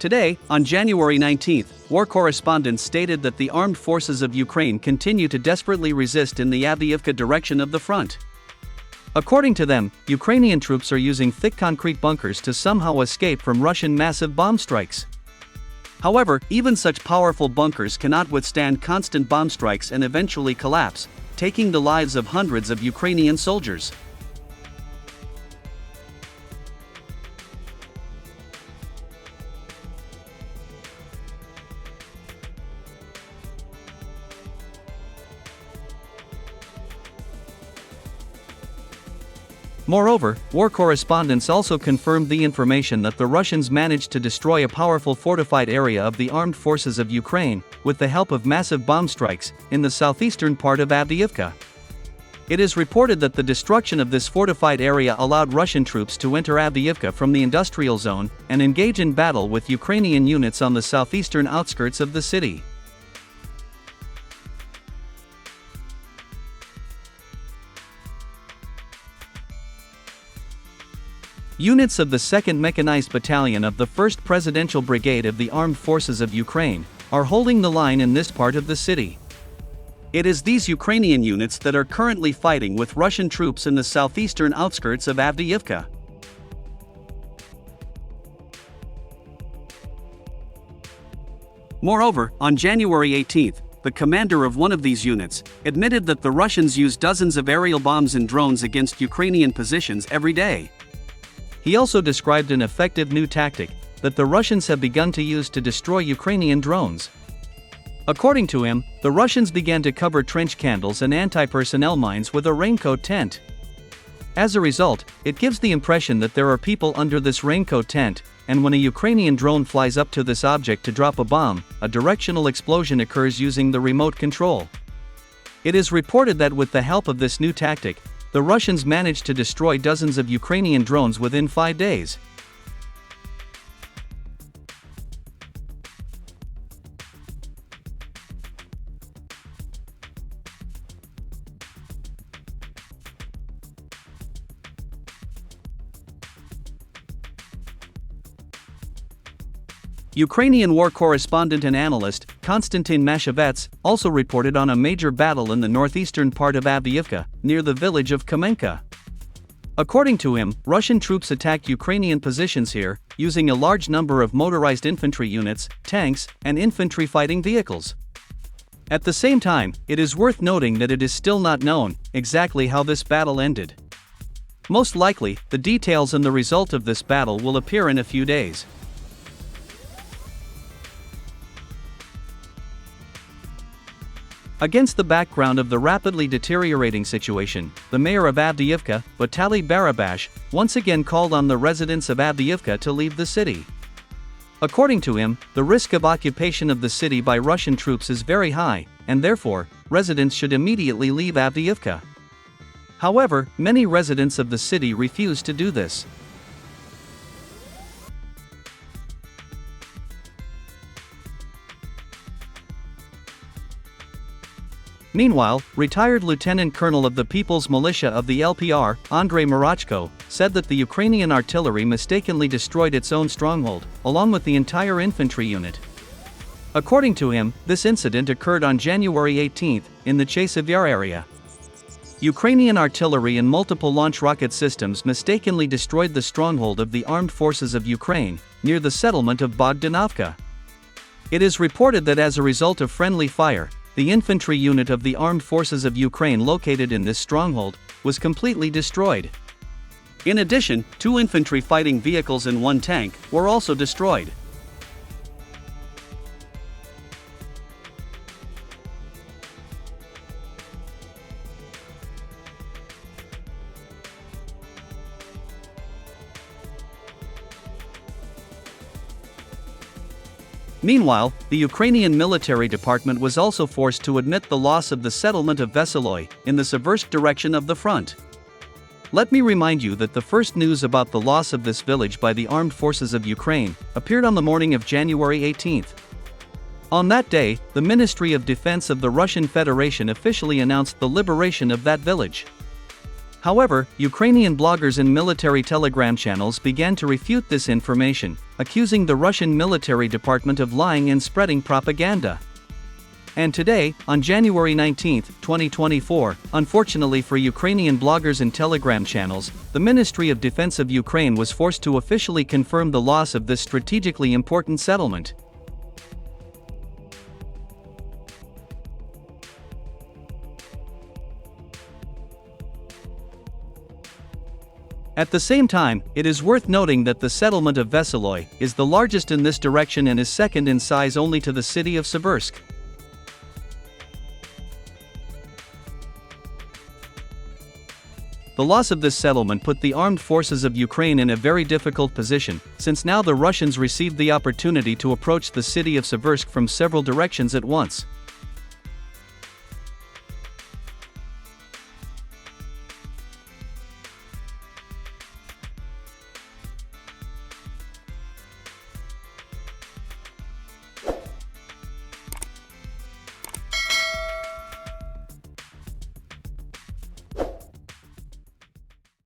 Today, on January 19, war correspondents stated that the armed forces of Ukraine continue to desperately resist in the Avdiivka direction of the front. According to them, Ukrainian troops are using thick concrete bunkers to somehow escape from Russian massive bomb strikes. However, even such powerful bunkers cannot withstand constant bomb strikes and eventually collapse, taking the lives of hundreds of Ukrainian soldiers. Moreover, war correspondents also confirmed the information that the Russians managed to destroy a powerful fortified area of the armed forces of Ukraine, with the help of massive bomb strikes, in the southeastern part of Avdiivka. It is reported that the destruction of this fortified area allowed Russian troops to enter Avdiivka from the industrial zone and engage in battle with Ukrainian units on the southeastern outskirts of the city. Units of the 2nd Mechanized Battalion of the 1st Presidential Brigade of the Armed Forces of Ukraine are holding the line in this part of the city. It is these Ukrainian units that are currently fighting with Russian troops in the southeastern outskirts of Avdiivka. Moreover, on January 18, the commander of one of these units admitted that the Russians use dozens of aerial bombs and drones against Ukrainian positions every day. He also described an effective new tactic that the Russians have begun to use to destroy Ukrainian drones. According to him, the Russians began to cover trench candles and anti-personnel mines with a raincoat tent. As a result, it gives the impression that there are people under this raincoat tent, and when a Ukrainian drone flies up to this object to drop a bomb, a directional explosion occurs using the remote control. It is reported that with the help of this new tactic, the Russians managed to destroy dozens of Ukrainian drones within 5 days. Ukrainian war correspondent and analyst, Konstantin Mashevets, also reported on a major battle in the northeastern part of Avdiivka, near the village of Kamenka. According to him, Russian troops attacked Ukrainian positions here, using a large number of motorized infantry units, tanks, and infantry fighting vehicles. At the same time, it is worth noting that it is still not known exactly how this battle ended. Most likely, the details and the result of this battle will appear in a few days. Against the background of the rapidly deteriorating situation, the mayor of Avdiivka, Vitaly Barabash, once again called on the residents of Avdiivka to leave the city. According to him, the risk of occupation of the city by Russian troops is very high, and therefore, residents should immediately leave Avdiivka. However, many residents of the city refuse to do this. Meanwhile, retired Lieutenant Colonel of the People's Militia of the LPR, Andrei Marachko, said that the Ukrainian artillery mistakenly destroyed its own stronghold, along with the entire infantry unit. According to him, this incident occurred on January 18, in the Fortified Area. Ukrainian artillery and multiple launch rocket systems mistakenly destroyed the stronghold of the armed forces of Ukraine, near the settlement of Bogdanovka. It is reported that as a result of friendly fire, the infantry unit of the armed forces of Ukraine located in this stronghold was completely destroyed. In addition, 2 infantry fighting vehicles and 1 tank were also destroyed. Meanwhile, the Ukrainian Military Department was also forced to admit the loss of the settlement of Veloy, in the Seversk direction of the front. Let me remind you that the first news about the loss of this village by the armed forces of Ukraine appeared on the morning of January 18. On that day, the Ministry of Defense of the Russian Federation officially announced the liberation of that village. However, Ukrainian bloggers and military telegram channels began to refute this information, accusing the Russian military department of lying and spreading propaganda. And today, on January 19, 2024, unfortunately for Ukrainian bloggers and telegram channels, the Ministry of Defense of Ukraine was forced to officially confirm the loss of this strategically important settlement. At the same time, it is worth noting that the settlement of Veloy is the largest in this direction and is second in size only to the city of Siversk. The loss of this settlement put the armed forces of Ukraine in a very difficult position, since now the Russians received the opportunity to approach the city of Siversk from several directions at once.